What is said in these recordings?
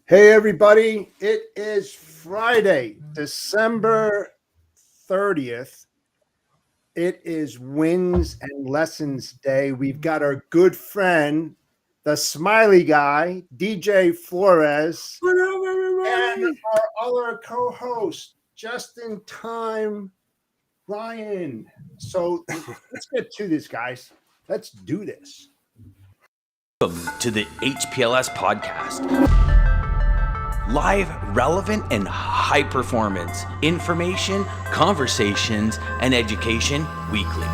Hey, everybody. It is Friday, December 30th. It is Wins and Lessons Day. We've got our good friend, the smiley guy, DJ Flores, What up, and everybody? our other co host, just in time, Ryan. So let's get to this, guys. Let's do this. Welcome to the HPLS podcast. Live, relevant, and high performance information, conversations, and education weekly.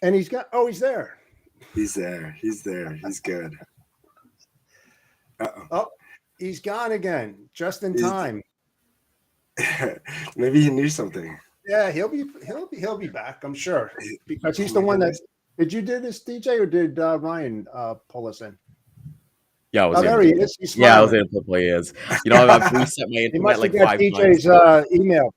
And he's there. He's there. He's good. Uh-oh. Oh, he's gone again, just in time. Maybe he knew something. Yeah, he'll be back, I'm sure, because he's the one that. Did you do this, DJ, or did Ryan pull us in? Yeah, I was. There he is. He's I was smiling. able to play his. You know, I've reset my He internet must like have got 5 DJ's times. email.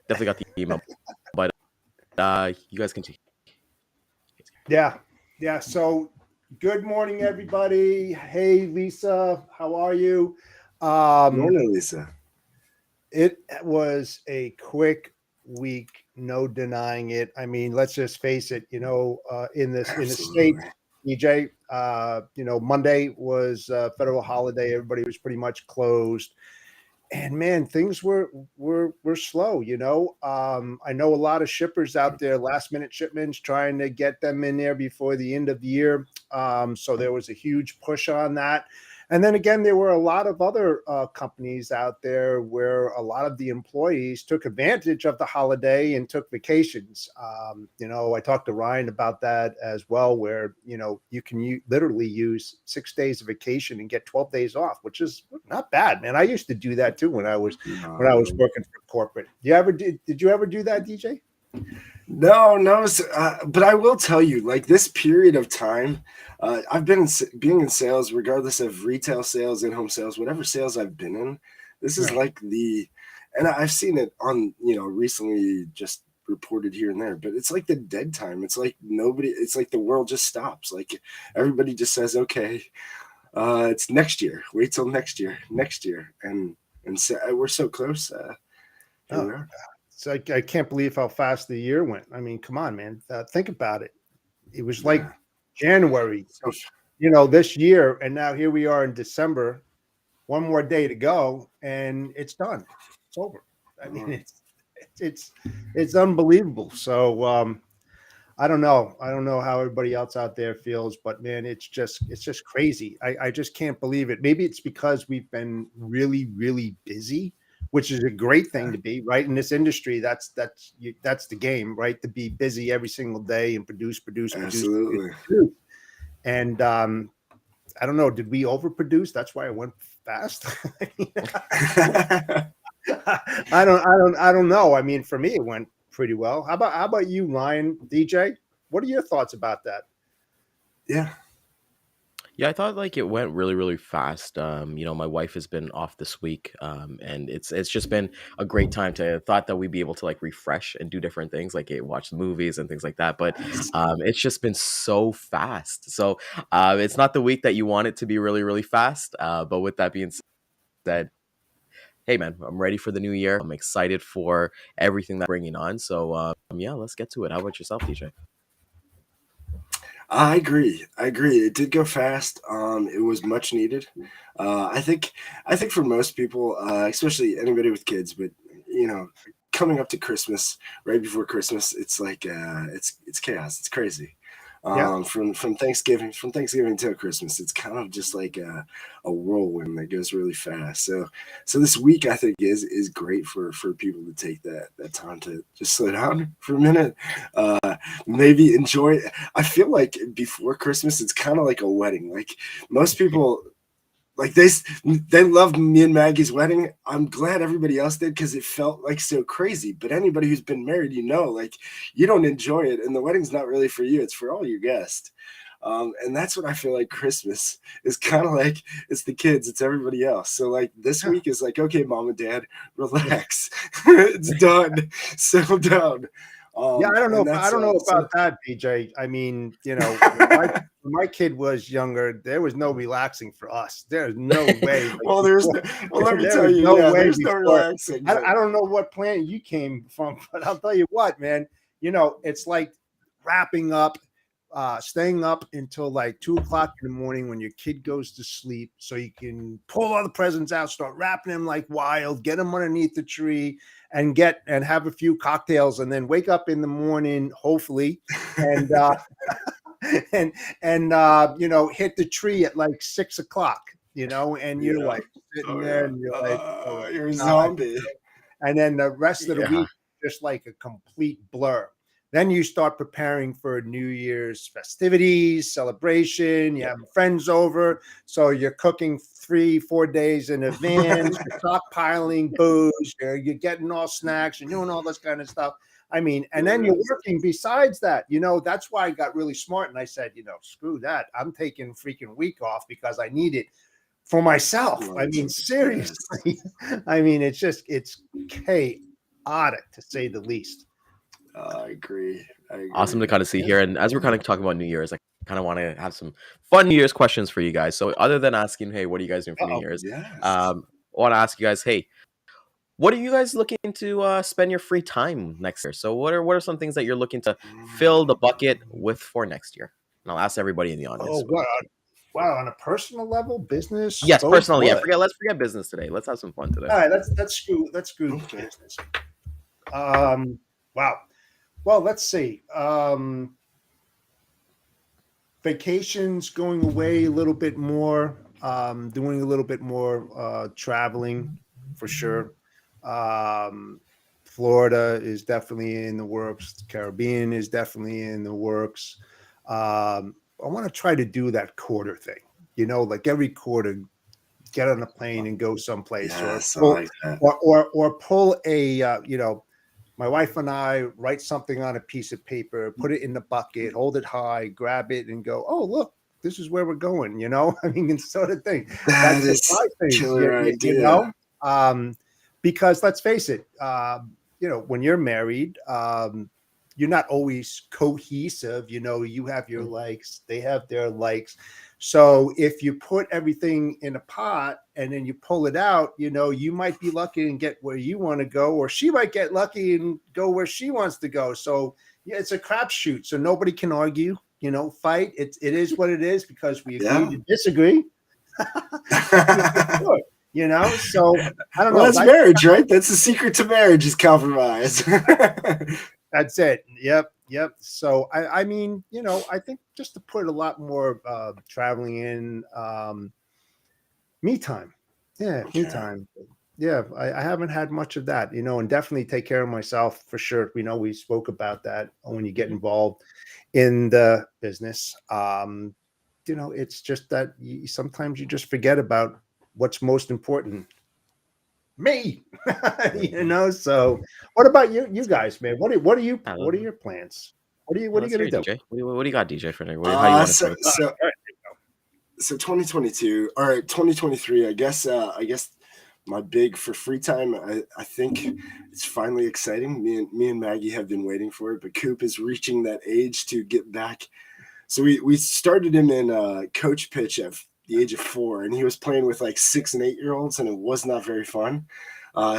Definitely got the email, but you guys can. Yeah. So, good morning, everybody. Hey, Lisa, how are you? Morning, Lisa. It was a quick week, no denying it. I mean, let's just face it. In the state, DJ, Monday was a federal holiday. Everybody was pretty much closed, and man, things were slow. I know a lot of shippers out there, last minute shipments, trying to get them in there before the end of the year. So there was a huge push on that. And then again, there were a lot of other companies out there where a lot of the employees took advantage of the holiday and took vacations. I talked to Ryan about that as well, where, you can literally use 6 days of vacation and get 12 days off, which is not bad, man. I used to do that too when I was working for corporate. Did you ever do that, DJ? No, but I will tell you, like this period of time, I've been being in sales, regardless of retail sales, in-home sales, whatever sales I've been in. This is like and I've seen it on, recently just reported here and there, but it's like the dead time. It's like it's like the world just stops. Like everybody just says, okay, it's next year. Wait till next year. And so we're so close. So I can't believe how fast the year went. I mean, come on, man. Think about it. It was like January, this year, and now here we are in December. One more day to go, and it's done. It's over. I mean, it's unbelievable. So I don't know. I don't know how everybody else out there feels, but man, it's just crazy. I just can't believe it. Maybe it's because we've been really, really busy, which is a great thing to be, right? In this industry, that's the game, right? To be busy every single day and produce. Absolutely. And I don't know, did we overproduce? That's why it went fast. I don't know. I mean, for me, it went pretty well. How about you, Ryan, DJ? What are your thoughts about that? Yeah, I thought like it went really, really fast. My wife has been off this week, and it's just been a great time to thought that we'd be able to like refresh and do different things, like watch movies and things like that. But it's just been so fast. So it's not the week that you want it to be really, really fast. But with that being said, hey man, I'm ready for the new year. I'm excited for everything that's bringing on. So let's get to it. How about yourself, DJ? I agree. It did go fast. It was much needed. I think for most people, especially anybody with kids, but coming up to Christmas, right before Christmas, it's like it's chaos. It's crazy. From Thanksgiving till Christmas, it's kind of just like a whirlwind that goes really fast. So this week I think is great for people to take that time to just slow down for a minute, maybe enjoy it. I feel like before Christmas it's kind of like a wedding. Like most people, like they loved me and Maggie's wedding. I'm glad everybody else did because it felt like so crazy. But anybody who's been married, like you don't enjoy it, and the wedding's not really for you. It's for all your guests. And that's what I feel like Christmas is kind of like. It's the kids, it's everybody else. So like this Yeah. week is like, okay, mom and dad, relax. It's done. Settle down. Yeah, I don't know. And I that's don't know so about that, BJ. I mean, when my kid was younger, there was no relaxing for us. There's no way. Like well, before, let me there tell was you, no yeah, way there's no before. relaxing. But I don't know what planet you came from, but I'll tell you what, man. It's like wrapping up, staying up until like 2 o'clock in the morning when your kid goes to sleep, so you can pull all the presents out, start wrapping them like wild, get them underneath the tree, and have a few cocktails, and then wake up in the morning, hopefully, and hit the tree at like 6 o'clock. And you're yeah. like sitting Oh there, yeah. and you're like, oh my You're a God. zombie. And then the rest of the Yeah. week, just like a complete blur. Then you start preparing for New Year's festivities, celebration. You have friends over, so you're cooking 3-4 days in advance. You're stockpiling booze. You're getting all snacks. You're doing all this kind of stuff. I mean, and then you're working besides that. That's why I got really smart, and I said, screw that. I'm taking a freaking week off because I need it for myself. I mean, seriously. I mean, it's chaotic to say the least. I agree. Awesome to kind of see here. And as we're kind of talking about New Year's, I kind of want to have some fun New Year's questions for you guys. So other than asking, hey, what are you guys doing for New Year's? Yes. I want to ask you guys, hey, what are you guys looking to spend your free time next year? So what are some things that you're looking to fill the bucket with for next year? And I'll ask everybody in the audience. Oh, wow. On a personal level, business. Yes, both, personally. what? Let's forget business today. Let's have some fun today. All right, let's screw business. Wow. Well, let's see. Vacations, going away a little bit more, doing a little bit more traveling for sure. Florida is definitely in the works. The Caribbean is definitely in the works. I want to try to do that quarter thing, like every quarter, get on a plane and go someplace, Yes, I or like that. or pull a my wife and I write something on a piece of paper, put it in the bucket, hold it high, grab it, and go, oh, look, this is where we're going, I mean, it's sort of thing. That That's is the thing, killer idea. Because let's face it, when you're married, you're not always cohesive. You have your likes, they have their likes. So if you put everything in a pot and then you pull it out, you might be lucky and get where you want to go, or she might get lucky and go where she wants to go. So yeah, it's a crapshoot. So nobody can argue, fight. It is what it is because we agree to disagree. So I don't know. That's marriage, right? That's the secret to marriage is compromise. That's it. Yep. So I mean, I think just to put a lot more traveling in, me time. Yeah, me time. Yeah, I haven't had much of that, and definitely take care of myself for sure. We spoke about that when you get involved in the business. It's just that sometimes you just forget about what's most important. Me, So, what about you guys, man? What are your plans? What are you gonna do? DJ? What do you got, DJ, for how you want to so 2022 or 2023, I guess my big for free time, I think it's finally exciting. Me and Maggie have been waiting for it, but Coop is reaching that age to get back. So we started him in coach pitch at the age of 4, and he was playing with like 6 and 8-year-olds, and it was not very fun.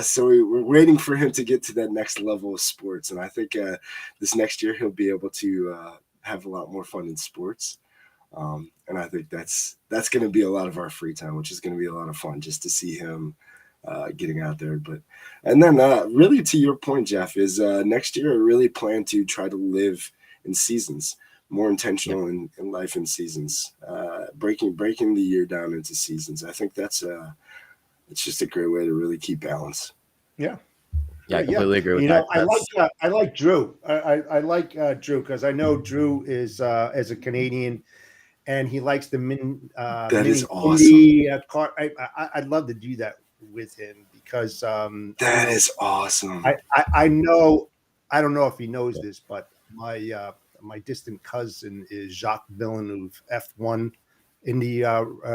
So we're waiting for him to get to that next level of sports, and I think this next year he'll be able to have a lot more fun in sports. And I think that's going to be a lot of our free time, which is going to be a lot of fun just to see him getting out there. And then really to your point, Jeff, is next year I really plan to try to live in seasons, more intentional in life in seasons, breaking the year down into seasons. I think it's just a great way to really keep balance. Yeah. Yeah, I completely agree with that. I like Drew. I like Drew because I know Drew is as a Canadian, and he likes the that mini is awesome. car. I'd love to do that with him because that is awesome. I know. I don't know if he knows this, but my my distant cousin is Jacques Villeneuve, F1 Indy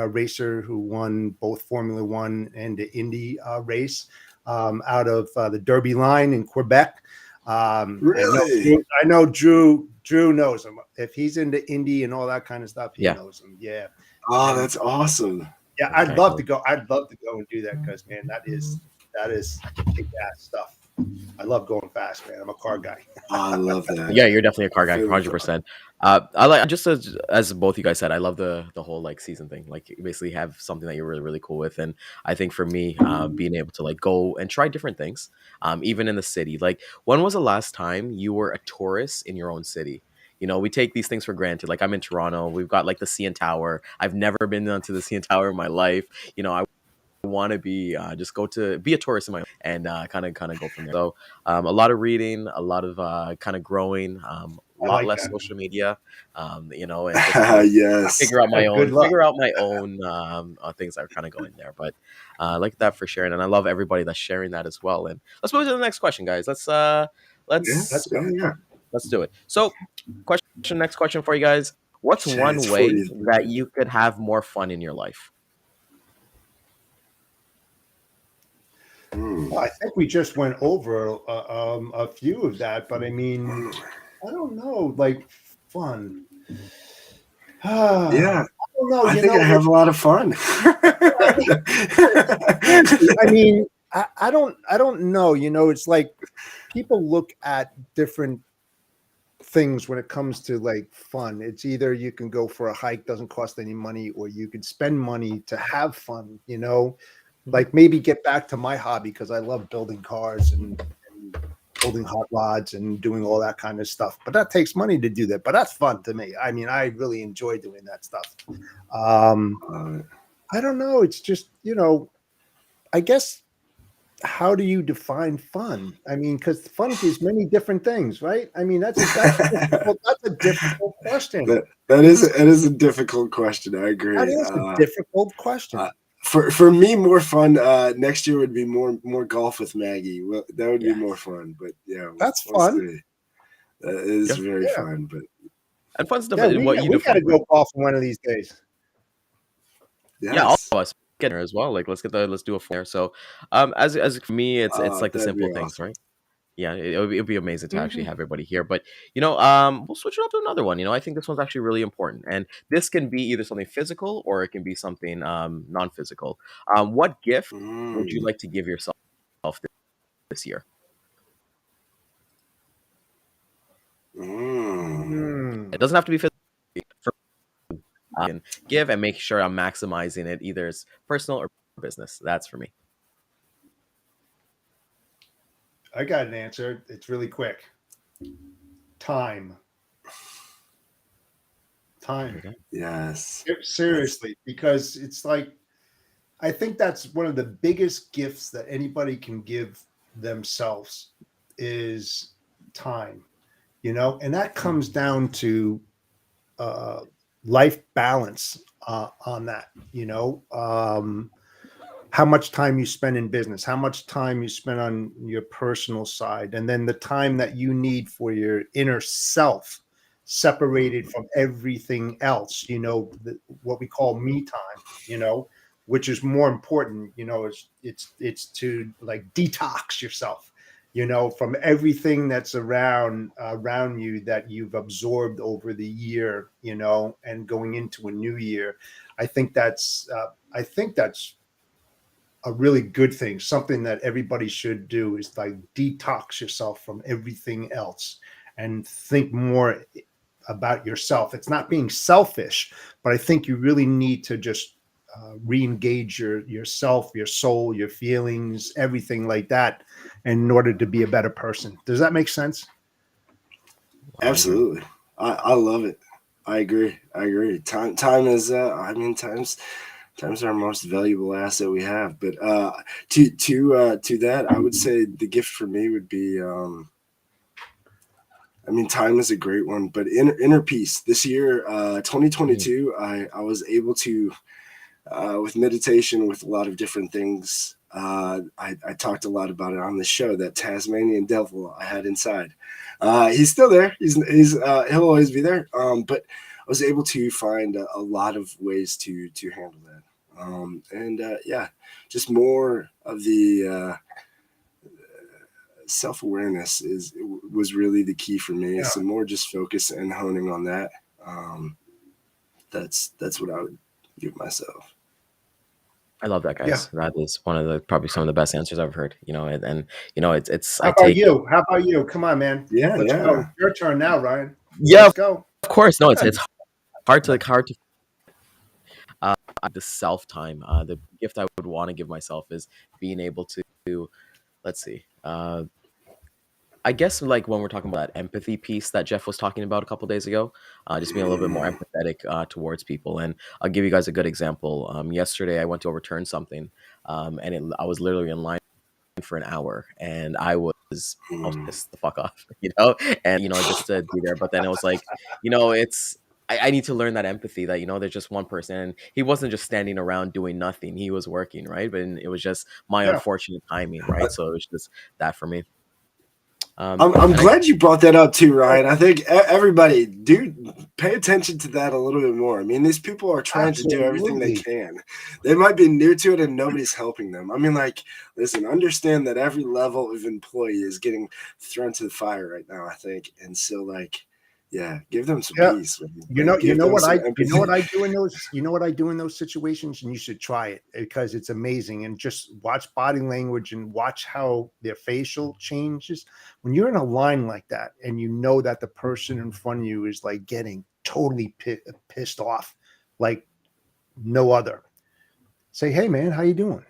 racer who won both Formula One and the Indy race out of the Derby line in Quebec. Really? I know Drew knows him. If he's into Indy and all that kind of stuff, he Yeah. knows him. Yeah. Oh, that's awesome. Yeah, Okay, I'd love cool. to go. I'd love to go and do that because, man, that is kick ass stuff. I love going fast, man. I'm a car guy. Oh, I love that. Yeah, you're definitely a car guy, Really 100%. I like, just as both you guys said, I love the whole like season thing. Like you basically have something that you're really really cool with, and I think for me, being able to like go and try different things, even in the city. Like, when was the last time you were a tourist in your own city? You know, we take these things for granted. Like, I'm in Toronto. We've got like the CN Tower. I've never been onto the CN Tower in my life. You know, I want to be just go to be a tourist in my and kind of go from there. So a lot of reading, a lot of kind of growing, a I lot like less that. social media, you know, and just kind of Yes. figure out my Good own luck. things that are kind of going there. But I like that for sharing, and I love everybody that's sharing that as well. And let's move to the next question, guys. Let's Yes. Oh, yeah. let's do it. So next question for you guys. What's Shit, one it's way 40. that you could have more fun in your life? Well, I think we just went over a few of that, but I mean, I don't know, like fun. Yeah. I don't know. I You think know, I have a lot of fun. I mean, I don't know. You know, it's like people look at different things when it comes to like fun. It's either you can go for a hike, doesn't cost any money, or you can spend money to have fun, you know, like maybe get back to my hobby because I love building cars and building hot rods and doing all that kind of stuff. But that takes money to do that. But that's fun to me. I mean, I really enjoy doing that stuff. I don't know. It's just, you know, I guess how do you define fun? I mean, because fun is many different things, right? I mean, that's a difficult question. that is a difficult question. I agree. That is a difficult question. For me, more fun next year would be more golf with Maggie. Well, that would be more fun. But yeah, that's we'll fun. see. That is very fun. But And fun's Yeah, we got to go golfing one of these days. yes. Yeah, all of us get there as well. Like, let's do a flare. So, as for me, it's like the that'd be simple things, awesome. right? Yeah, it'll be amazing to actually have everybody here. But you know, we'll switch it up to another one. You know, I think this one's actually really important, and this can be either something physical or it can be something non-physical. What gift would you like to give yourself this year? It doesn't have to be physical. I can give and make sure I'm maximizing it, either it's personal or business. That's for me. I got an answer. It's really quick. Time. Yes. Seriously, because it's like, I think that's one of the biggest gifts that anybody can give themselves is time, you know, and that comes down to life balance on that, you know, how much time you spend in business, how much time you spend on your personal side, and then the time that you need for your inner self separated from everything else, you know, what we call me time, you know, which is more important, you know, it's to like detox yourself, you know, from everything that's around you that you've absorbed over the year, you know, and going into a new year. I think that's a really good thing. Something that everybody should do is like detox yourself from everything else and think more about yourself. It's not being selfish, but I think you really need to just re-engage yourself, your soul, your feelings, everything like that in order to be a better person. Does that make sense? Absolutely. I love it. I agree. Time is time's our most valuable asset we have. But to that, I would say the gift for me would be I mean, time is a great one, but inner peace. This year, 2022, I was able to with meditation, with a lot of different things, I talked a lot about it on the show, that Tasmanian devil I had inside. He's still there. He'll always be there. But I was able to find a lot of ways to handle that. Yeah, just more of the self-awareness was really the key for me. Yeah. So more just focus and honing on that. That's what I would give myself. I love that, guys. Yeah. That is one of the probably some of the best answers I've heard. And it's How I about take you? How about you? Come on, man. Yeah, Let's yeah. go. Your turn now, Ryan. yeah, Let's go. of course. No, it's hard to the self time. The gift I would want to give myself is being able to, let's see. I guess like when we're talking about that empathy piece that Jeff was talking about a couple days ago, just being a little bit more empathetic towards people. And I'll give you guys a good example. Yesterday I went to overturn something, and I was literally in line for an hour, and I was pissed the fuck off, and just to be there. But then it was like, it's I need to learn that empathy that there's just one person, and he wasn't just standing around doing nothing; he was working, right? But it was just my Yeah. unfortunate timing, right? So it was just that for me. I'm glad you brought that up too, Ryan. I think everybody pay attention to that a little bit more. I mean, these people are trying to do everything they can. They might be new to it and nobody's helping them. I mean, like, listen, understand that every level of employee is getting thrown to the fire right now, I think. And so, like, yeah, give them some peace. You know what I do in those situations, and you should try it because it's amazing. And just watch body language and watch how their facial changes when you're in a line like that, and you know that the person in front of you is like getting totally pissed off, like no other. Say, hey man, how you doing?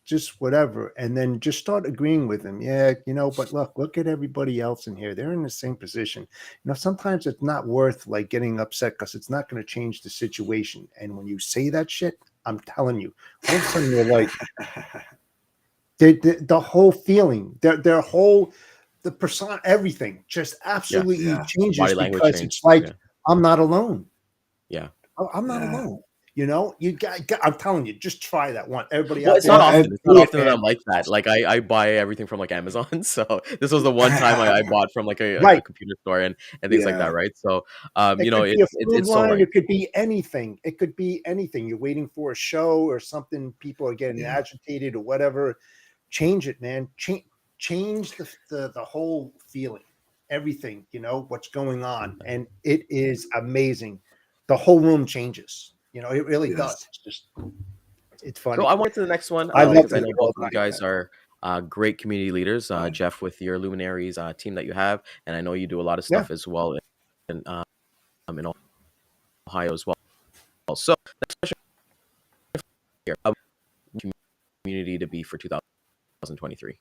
Just whatever, and then just start agreeing with them. Yeah, but look at everybody else in here. They're in the same position. Sometimes it's not worth like getting upset because it's not going to change the situation. And when you say that shit, I'm telling you, all of a sudden you're like, the whole feeling, their whole, the persona, everything just absolutely changes body language because change. it's like, I'm not alone. Yeah. I'm not alone. You got, I'm telling you, just try that one. Everybody Well, out it's there, not often. It's not often that I'm like that. Like I buy everything from like Amazon. So this was the one time I bought from like a computer store and things like that, right? So it's so right. It could be anything. It could be anything. You're waiting for a show or something. People are getting agitated or whatever. Change it, man. Change the whole feeling. Everything. What's going on, and it is amazing. The whole room changes. It really does. It's funny. So I went to the next one. I love because I know both of you guys are great community leaders. Jeff, with your Luminaries team that you have, and I know you do a lot of stuff as well in Ohio as well. So next question here: community to be for 2023.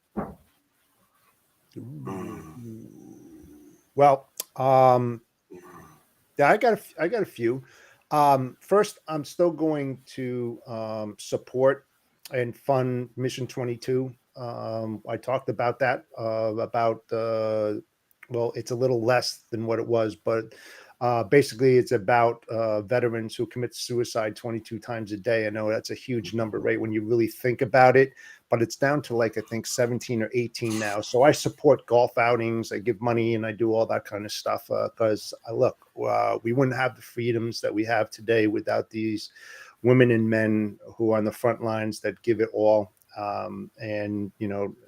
Well, yeah, I got a few. First, I'm still going to support and fund Mission 22. I talked about that, well, it's a little less than what it was, but basically it's about veterans who commit suicide 22 times a day. I know that's a huge number, right, when you really think about it, but it's down to like, I think 17 or 18 now. So I support golf outings, I give money, and I do all that kind of stuff because we wouldn't have the freedoms that we have today without these women and men who are on the front lines that give it all. And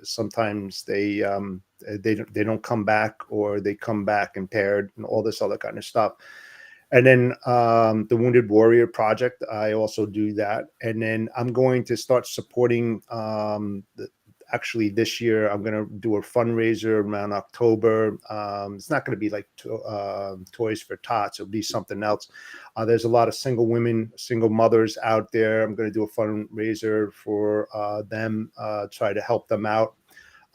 sometimes they don't come back, or they come back impaired, and all this other kind of stuff. And then the Wounded Warrior Project, I also do that. And then I'm going to start supporting actually this year I'm going to do a fundraiser around October. It's not going to be like Toys for Tots. It'll be something else. There's a lot of single women, single mothers out there. I'm going to do a fundraiser for them, try to help them out.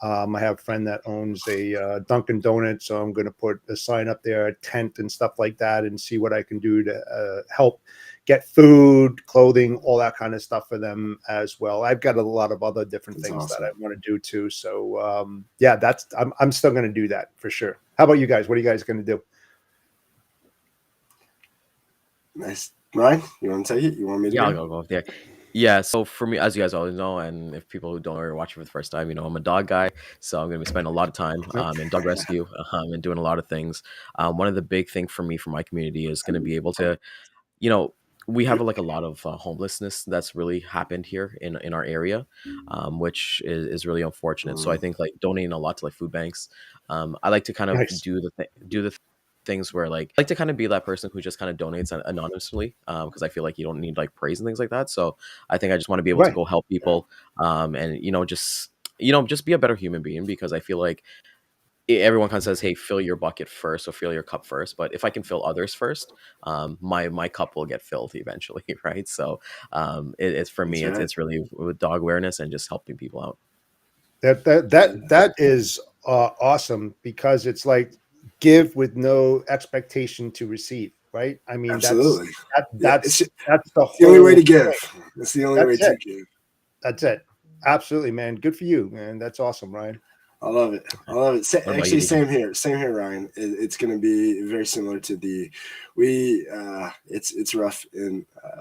I have a friend that owns a Dunkin' Donuts, so I'm going to put a sign up there, a tent and stuff like that, and see what I can do to help get food, clothing, all that kind of stuff for them as well. I've got a lot of other different things that I want to do too. So yeah, I'm still going to do that for sure. How about you guys? What are you guys going to do? Nice. Ryan, you want to take it? You want me to? Yeah, I'll go there. Yeah, so for me, as you guys always know, and if people who don't are watching for the first time, I'm a dog guy, so I'm gonna be spending a lot of time Yep. in dog rescue and doing a lot of things. One of the big thing for me for my community is going to be able to, you know, we have like a lot of homelessness that's really happened here in our area, which is really unfortunate. So I Mm, think like donating a lot to like food banks. I like to kind of Nice. do the things where like I like to kind of be that person who just kind of donates anonymously, because I feel like you don't need like praise and things like that. So I think I just want to be able to Right. go help people, and just be a better human being, because I feel like everyone kind of says, "Hey, fill your bucket first, or fill your cup first." But if I can fill others first, my cup will get filled eventually, right? So, it's for that's me, it's right. it's really with dog awareness and just helping people out. That is awesome, because it's like give with no expectation to receive, right? I mean, Absolutely. Yeah, that's the it's the only way whole to give. point. It's the only way That's to it. give. That's it. Absolutely, man. Good for you, man. That's awesome, Ryan. I love it. I love it. What about you, Actually, DJ? same here. Same here, Ryan. It's going to be very similar to we. It's rough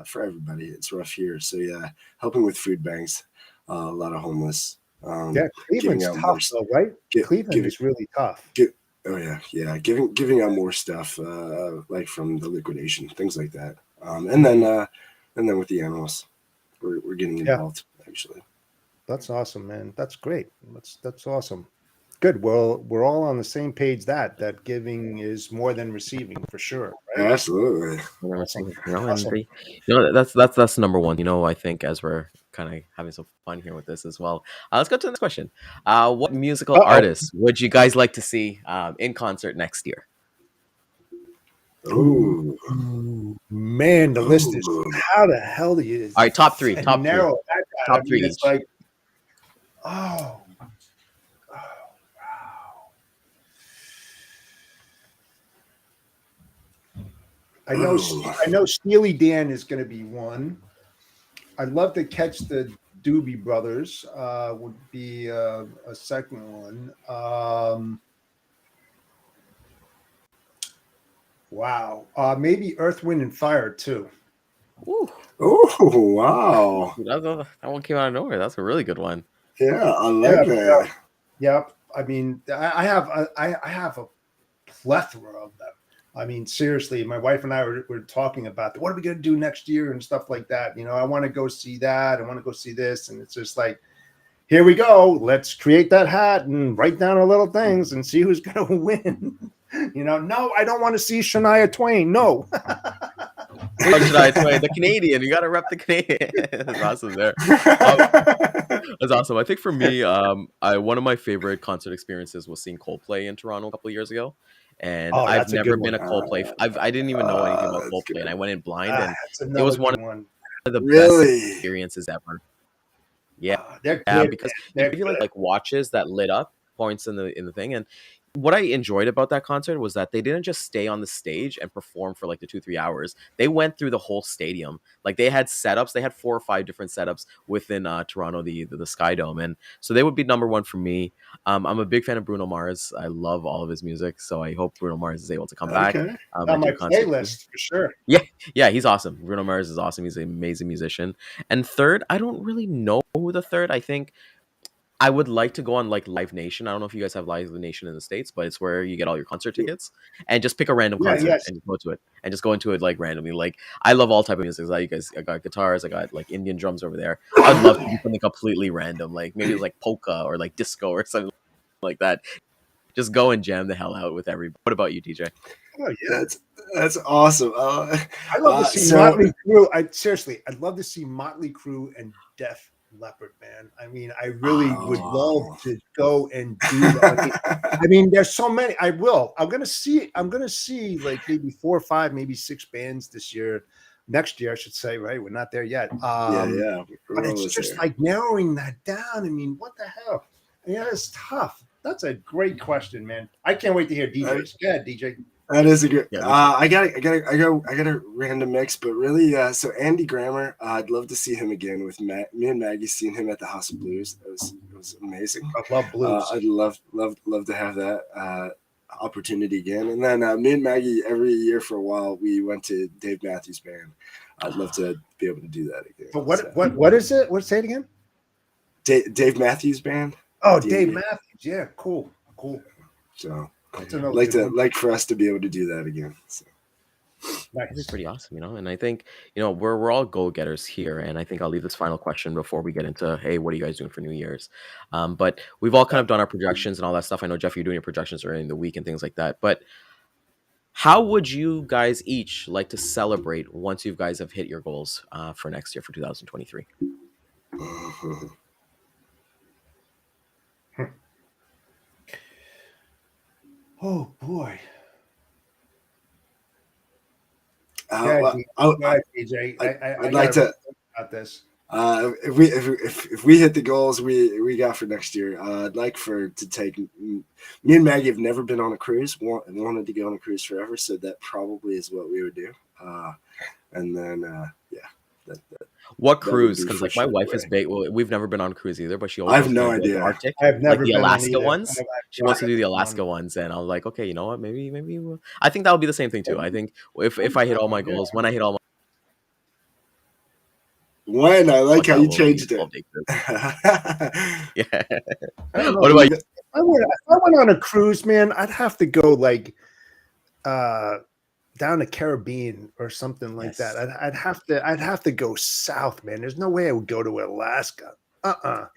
for everybody. It's rough here. So yeah, helping with food banks, a lot of homeless, Yeah, giving Cleveland's out more, tough though, right? Cleveland giving, is really tough. oh yeah, giving out more stuff, like from the liquidation, things like that. And then with the animals, we're getting Yeah, involved actually. that's awesome, man. That's great. That's awesome. Good. Well, we're all on the same page that giving is more than receiving for sure, right? Absolutely. Awesome. And Awesome. that's number one. I think as we're kind of having some fun here with this as well. Let's go to the next question. What musical Uh-oh. artists would you guys like to see in concert next year? Ooh, Oh, man, the list is oh, how the hell do you All right, top three, top three, narrow that down? I top mean, three it's each. like, oh, oh, wow. oh. I know Steely Dan is going to be one. I'd love to catch the Doobie Brothers. Would be a second one. Wow. Maybe Earth, Wind, and Fire too. Ooh, Oh, wow. that one came out of nowhere. That's a really good one. Yeah, I like Yeah. that. Yep. I mean, I have a plethora of them. I mean, seriously, my wife and I were talking about what are we going to do next year and stuff like that. You know, I want to go see that. I want to go see this, and it's just like, here we go. Let's create that hat and write down our little things and see who's going to win. No, I don't want to see Shania Twain. No. How should I play the Canadian? You got to rep the Canadian. That's awesome there. Um, that's awesome. I think for me, one of my favorite concert experiences was seeing Coldplay in Toronto a couple of years ago, and Oh, I've that's a never good been one. a Coldplay. I didn't even know anything about That's Coldplay, and good. I went in blind, and That's it another was one good one. of the best Really? experiences ever. Yeah, They're yeah, good, because man. they They're give you good. like watches that lit up points in the thing. And what I enjoyed about that concert was that they didn't just stay on the stage and perform for like the 2-3 hours. They went through the whole stadium. Like they had setups. They had 4 or 5 different setups within Toronto, the Sky Dome, and so they would be number one for me. I'm a big fan of Bruno Mars. I love all of his music, so I hope Bruno Mars is able to come back Okay. On and do my concerts too. playlist for sure. Yeah, yeah, he's awesome. Bruno Mars is awesome. He's an amazing musician. And third, I don't really know who the third. I think I would like to go on like Live Nation. I don't know if you guys have Live Nation in the States, but it's where you get all your concert tickets and just pick a random Yeah, concert yes. and just go to it and just go into it like randomly. Like I love all type of music. Like I got guitars, I got like Indian drums over there. I'd love to do something completely random, like maybe it's like polka or like disco or something like that. Just go and jam the hell out with everybody. What about you, TJ? Oh yeah. That's awesome. I love to see So Motley Crue. I'd love to see Motley Crue and Def Leppard, man. I mean, I really would love oh. to go and do that. I mean, there's so many. I will. I'm gonna see like maybe 4 or 5, maybe 6 bands this year. Next year, I should say, right? We're not there yet. Yeah. But We're it's almost just there. like narrowing that down. I mean, what the hell? Yeah, it's tough. That's a great question, man. I can't wait to hear DJs. Yeah, DJ. That is a good. Yeah, me too. I got a random mix, but really, so Andy Grammer, I'd love to see him again with me and Maggie. Seeing him at the House of Blues, it was amazing. I love blues. I'd love to have that. opportunity again. And then me and Maggie, every year for a while, we went to Dave Matthews Band. I'd love to be able to do that again. But what is it? Say it again. Dave Matthews Band. Oh, D&D. Dave Matthews. Yeah, cool. So I'd like for us to be able to do that again. So. It's pretty awesome, and I think we're all goal getters here, and I think I'll leave this final question before we get into, hey, what are you guys doing for New Year's? But we've all kind of done our projections and all that stuff. I know, Jeff, you're doing your projections during the week and things like that. But how would you guys each like to celebrate once you guys have hit your goals for next year, for 2023? Oh boy. I'd I'd like to about this. If we hit the goals we got for next year, I'd like to take me and Maggie have never been on a cruise. Wanted to go on a cruise forever, so that probably is what we would do. And then what cruise? Because like my wife is big. Well, we've never been on a cruise either, but she always. I have no idea. Arctic. I've never the been Alaska ones. She wants to do the Alaska ones, and I'm like, okay, you know what? Maybe. I think that would be the same thing too. I think if I hit all my goals, when I hit all my. When I like how you changed it. Yeah. What about you? If I went on a cruise, man, I'd have to go like down the Caribbean or something like that. I'd have to go south, man. There's no way I would go to Alaska. No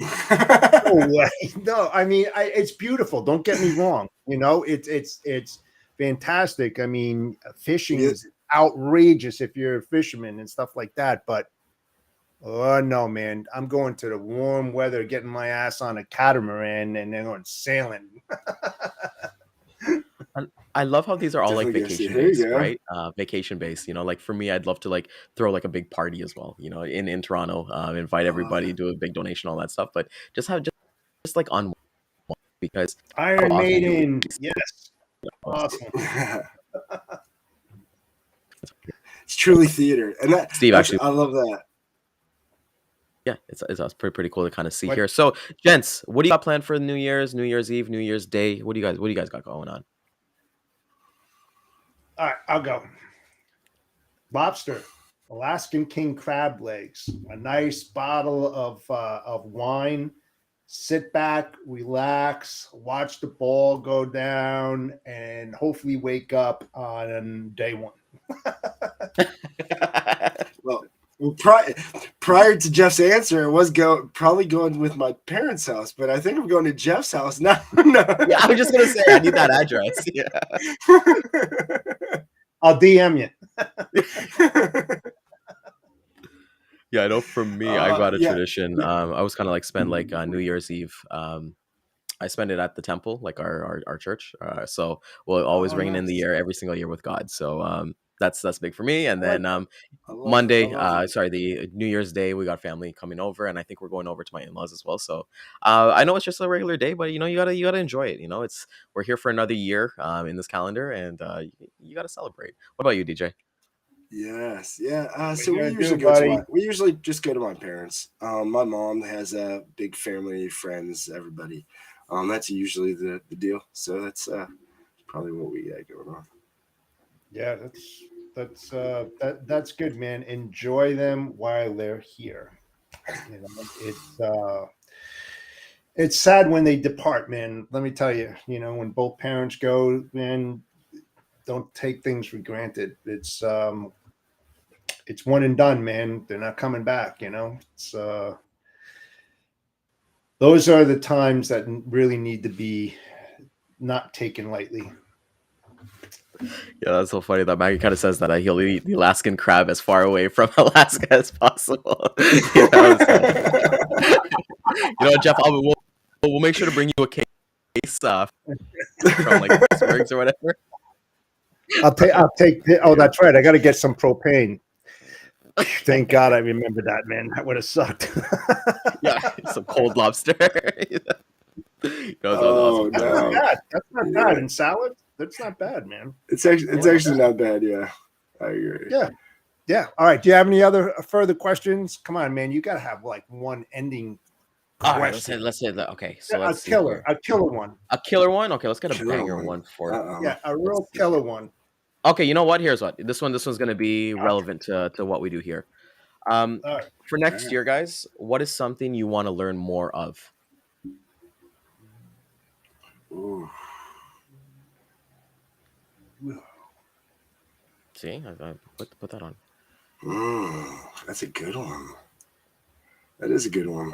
way. No, I mean, it's beautiful. Don't get me wrong. It's fantastic. I mean, fishing is outrageous if you're a fisherman and stuff like that. But oh no, man, I'm going to the warm weather, getting my ass on a catamaran, and then going sailing. I love how these are all like vacation based, right? Vacation based. Like for me, I'd love to like throw like a big party as well. In Toronto, invite everybody, do a big donation, all that stuff. But just like on because Iron Maiden, yes, awesome. It's truly theater, and that Steve actually, I love that. Yeah, it's pretty cool to kind of see here. So, gents, what do you got planned for New Year's Eve, New Year's Day? What do you guys got going on? All right, I'll go. Lobster, Alaskan king crab legs, a nice bottle of wine. Sit back, relax, watch the ball go down, and hopefully wake up on day one. Well, prior to Jeff's answer, I was probably going with my parents' house, but I think I'm going to Jeff's house now. No. Yeah, I was just gonna say I need that address. Yeah, I'll DM you. Yeah, I know. For me, I got a tradition. I was kind of like spend like New Year's Eve. I spend it at the temple, like our church. So we'll always ring in the year every single year with God. So that's big for me. And then Monday, the New Year's Day, we got family coming over, and I think we're going over to my in-laws as well. So I know it's just a regular day, but you gotta enjoy it. We're here for another year in this calendar, and you gotta celebrate. What about you, DJ? Yes, yeah. So we usually just go to my parents. My mom has a big family, friends, everybody. That's usually the deal. So that's probably what we got going on. Yeah, that's good, man. Enjoy them while they're here. It's sad when they depart, man. Let me tell you, when both parents go, man, don't take things for granted. It's one and done, man. They're not coming back. It's those are the times that really need to be not taken lightly. Yeah, that's so funny that Maggie kind of says that he'll eat the Alaskan crab as far away from Alaska as possible. Jeff, we'll make sure to bring you a case from like Springs or whatever. I'll take. Oh, that's right. I got to get some propane. Thank God I remember that, man. That would have sucked. Yeah, some cold lobster. That's not bad. That's not bad. And salad, that's not bad, man. It's actually not bad. Yeah, I agree. Yeah. All right. Do you have any other further questions? Come on, man. You got to have like one ending All right, let's question. say that. Okay, so A let's see killer, here. a killer one. A killer one. Okay, let's get a Killer banger one. one for. Uh-oh. Yeah, a Let's real see killer here. one. Okay, you know what? Here's what this one's gonna be Okay. relevant to what we do here. All right. For next Alright. year, guys, what is something you want to learn more of? Ooh. See, I put that on. That's a good one. That is a good one.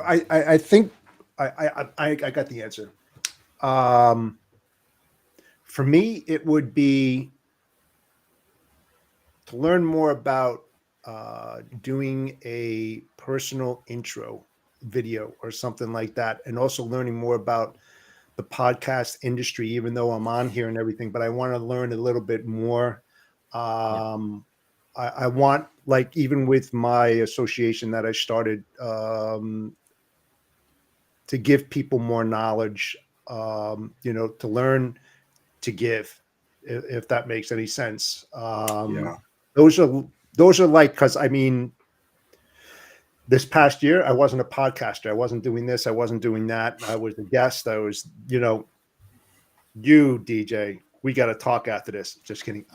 I think I got the answer. For me, it would be to learn more about doing a personal intro video or something like that, and also learning more about the podcast industry. Even though I'm on here and everything, but I want to learn a little bit more. I want, like, even with my association that I started, to give people more knowledge, to learn to give, if that makes any sense. Yeah. Those are like, because I mean, this past year, I wasn't a podcaster. I wasn't doing this. I wasn't doing that. I was a guest. I was, you, DJ, we got to talk after this. Just kidding.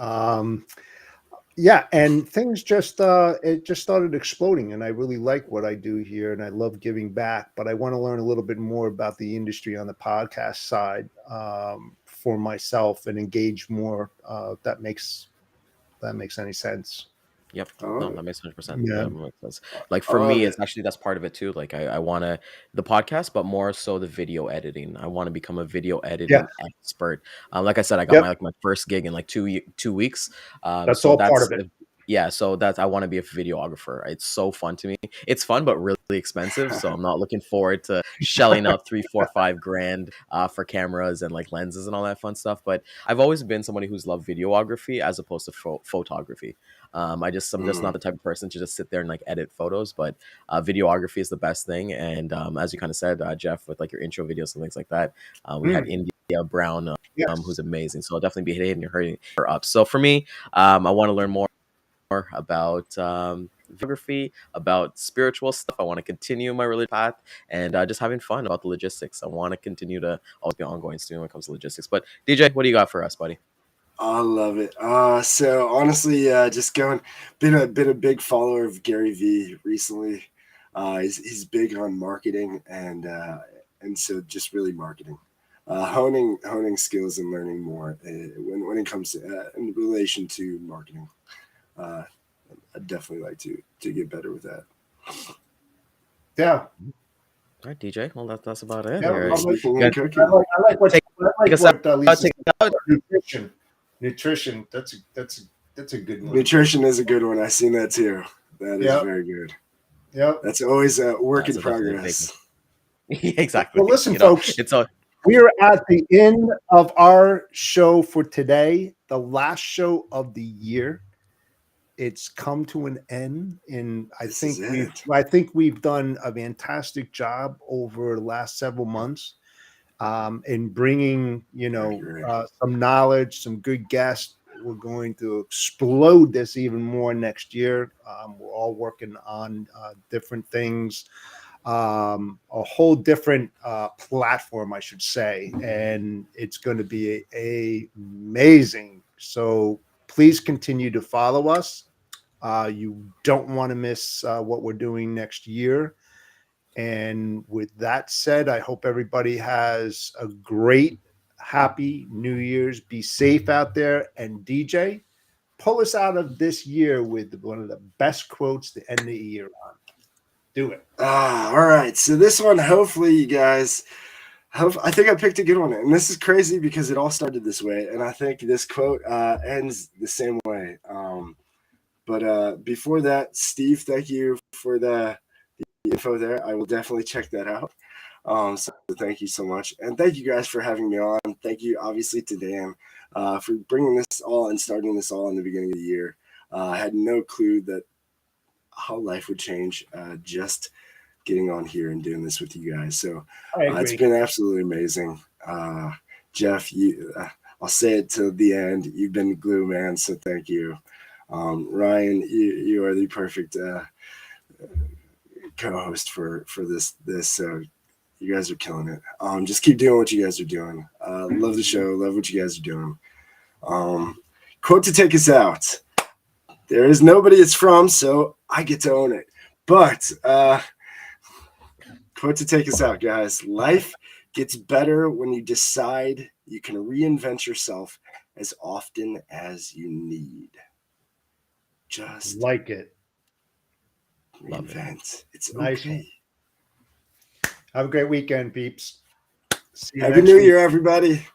Yeah, and things just it just started exploding, and I really like what I do here, and I love giving back. But I want to learn a little bit more about the industry on the podcast side, for myself, and engage more. If that makes any sense. Yep. All No, right. that makes 100%. Yeah. That makes sense. Like I for love me, it. it's actually that's part of it too. Like I want to the podcast, but more so the video editing. I want to become a video Yeah. editing expert. Like I said, I got Yep. my first gig in like 2 weeks. That's So all part that's of it. yeah. So that's I want to be a videographer. It's so fun to me. It's fun, but really expensive. So I'm not looking forward to shelling out 3, 4, 5 grand for cameras and like lenses and all that fun stuff. But I've always been somebody who's loved videography as opposed to photography. I'm just not the type of person to just sit there and like edit photos, but videography is the best thing. And as you kind of said, Jeff, with like your intro videos and things like that, we had India Brown, who's Yes. amazing. So I'll definitely be hitting her up. So for me, I want to learn more about videography, about spiritual stuff. I want to continue my religious path and just having fun about the logistics. I want to continue to always be an ongoing student when it comes to logistics. But DJ, what do you got for us, buddy? I love it. So honestly, just been a big follower of Gary Vee recently. He's big on marketing and so just really marketing, honing skills and learning more when it comes to in relation to marketing. I'd definitely like to get better with that. Yeah. All right, DJ. Well, that's about it. Yeah. Here. Speaking Yeah. and cooking. I like what Lisa Take said. us out. Nutrition. That's a good one. Nutrition is a good one. I've seen that too. That is Yep. very good. Yep. That's always a work in That's definitely a big progress. Exactly. Well, listen, folks. It's all We are at the end of our show for today, the last show of the year. It's come to an end, and I This think is it. we've done a fantastic job over the last several months, in bringing some knowledge, some good guests. We're going to explode this even more next year. We're all working on different things, a whole different platform, I should say, and it's going to be amazing. So please continue to follow us. You don't want to miss what we're doing next year. And with that said, I hope everybody has a great, happy New Year's. Be safe out there. And DJ, pull us out of this year with one of the best quotes to end the year on. Do it. All right. So this one, hopefully, you guys. I think I picked a good one, and this is crazy because it all started this way, and I think this quote ends the same way. But before that, Steve, thank you for the info there. I will definitely check that out. So thank you so much, and thank you guys for having me on. Thank you, obviously, to Dan for bringing this all and starting this all in the beginning of the year. I had no clue that how life would change just getting on here and doing this with you guys. So it's been absolutely amazing. Jeff, I'll say it till the end. You've been the glue, man. So thank you. Ryan, you are the perfect co-host for this. You guys are killing it. Just keep doing what you guys are doing. Love the show. Love what you guys are doing. Quote to take us out. There is nobody it's from, so I get to own it. But quote to take us out, guys. Life gets better when you decide you can reinvent yourself as often as you need. Just Like it. reinvent. It's Nice. okay. Have a great weekend, peeps. See you Happy next New week. Year, everybody.